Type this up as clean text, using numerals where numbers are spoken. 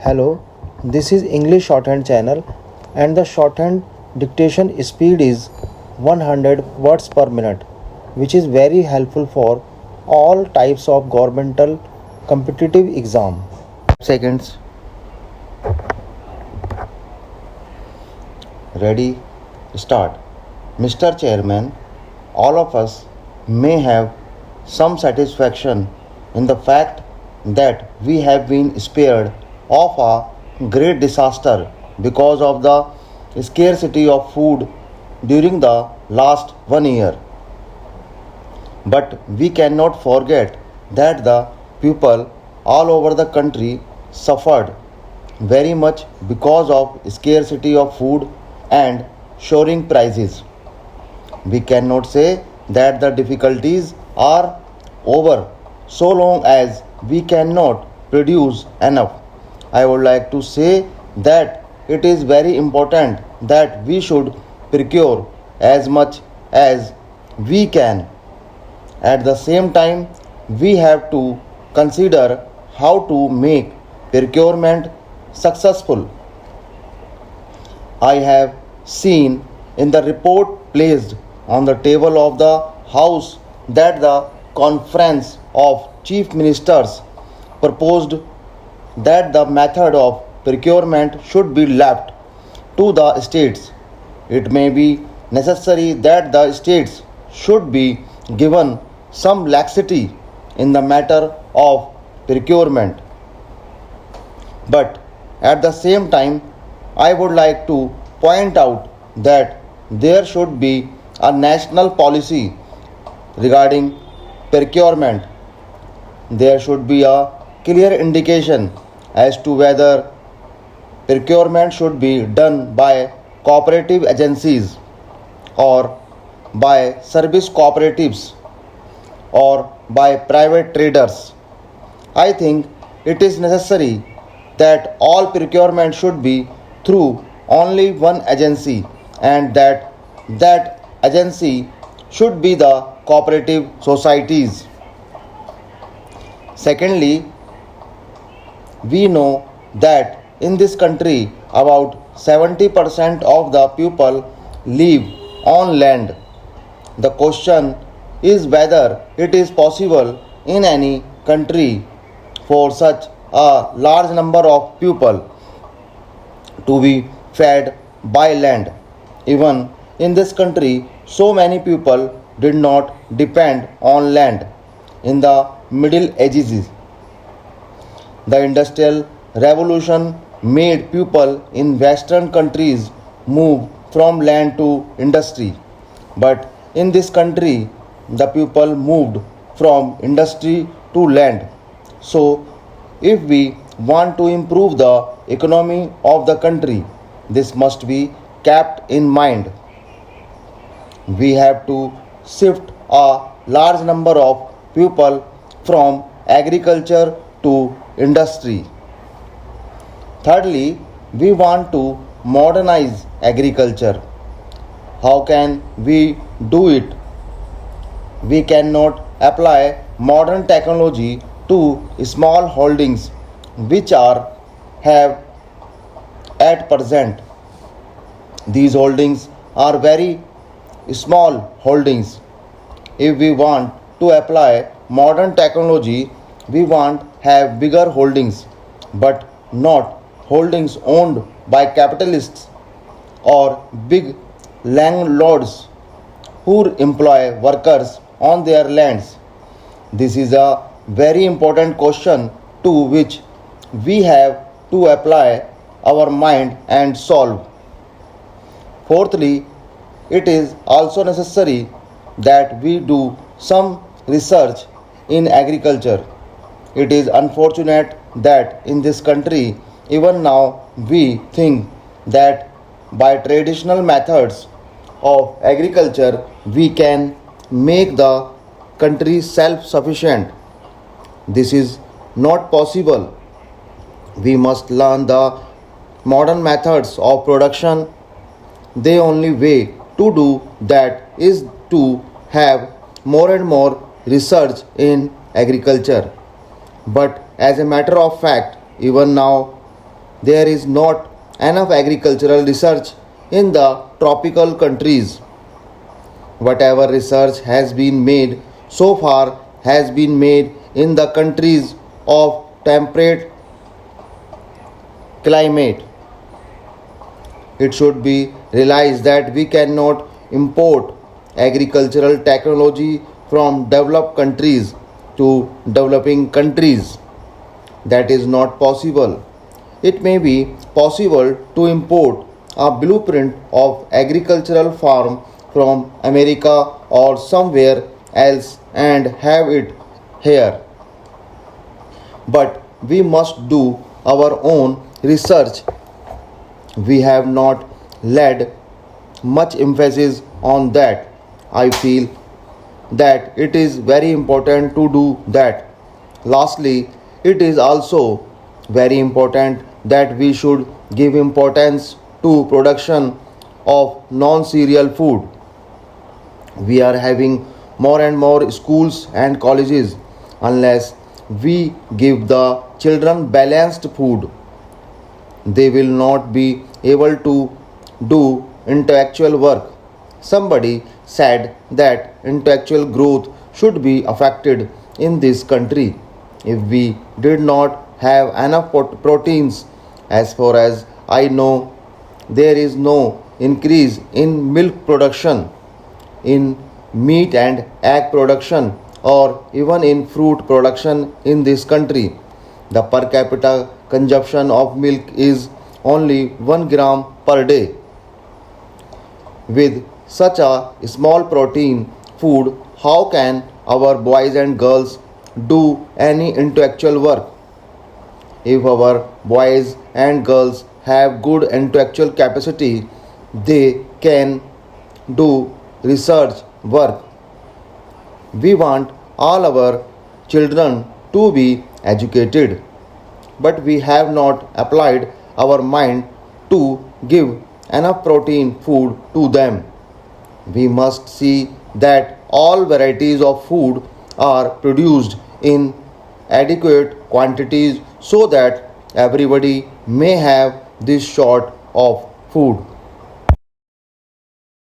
Hello, this is English Shorthand channel and the shorthand dictation speed is 100 words per minute, which is very helpful for all types of governmental competitive exam. Seconds. Ready? Start. Mr. Chairman, all of us may have some satisfaction in the fact that we have been spared of a great disaster because of the scarcity of food during the last 1 year. But we cannot forget that the people all over the country suffered very much because of scarcity of food and soaring prices. We cannot say that the difficulties are over so long as we cannot produce enough. I would like to say that it is very important that we should procure as much as we can. At the same time, we have to consider how to make procurement successful. I have seen in the report placed on the table of the House that the Conference of Chief Ministers proposed that the method of procurement should be left to the states. It may be necessary that the states should be given some laxity in the matter of procurement. But at the same time, I would like to point out that there should be a national policy regarding procurement. There should be a clear indication as to whether procurement should be done by cooperative agencies or by service cooperatives or by private traders. I think it is necessary that all procurement should be through only one agency and that agency should be the cooperative societies. Secondly, we know that in this country about 70% of the people live on land. The question is whether it is possible in any country for such a large number of people to be fed by land. Even in this country, so many people did not depend on land. In the Middle Ages, the Industrial Revolution made people in Western countries move from land to industry. But in this country, the people moved from industry to land. So, if we want to improve the economy of the country, this must be kept in mind. We have to shift a large number of people from agriculture to industry. Thirdly, we want to modernize agriculture. How can we do it? We cannot apply modern technology to small holdings which are have at present. These holdings are very small holdings. If we want to apply modern technology, we want have bigger holdings, but not holdings owned by capitalists or big landlords who employ workers on their lands. This is a very important question to which we have to apply our mind and solve. Fourthly, it is also necessary that we do some research in agriculture. It is unfortunate that in this country, even now, we think that by traditional methods of agriculture, we can make the country self-sufficient. This is not possible. We must learn the modern methods of production. The only way to do that is to have more and more research in agriculture. But as a matter of fact, even now there is not enough agricultural research in the tropical countries. Whatever research has been made so far has been made in the countries of temperate climate. It should be realized that we cannot import agricultural technology from developed countries to developing countries. That is not possible. It may be possible to import a blueprint of agricultural farm from America or somewhere else and have it here. But we must do our own research. We have not laid much emphasis on that. I feel that it is very important to do that. Lastly, it is also very important that we should give importance to production of non-cereal food. We are having more and more schools and colleges. Unless we give the children balanced food, they will not be able to do intellectual work. Somebody said that intellectual growth should be affected in this country if we did not have enough proteins. As far as I know, there is no increase in milk production, in meat and egg production, or even in fruit production in this country. The per capita consumption of milk is only 1 gram per day. With such a small protein food, how can our boys and girls do any intellectual work? If our boys and girls have good intellectual capacity, they can do research work. We want all our children to be educated, but we have not applied our mind to give enough protein food to them. We must see that all varieties of food are produced in adequate quantities so that everybody may have this sort of food.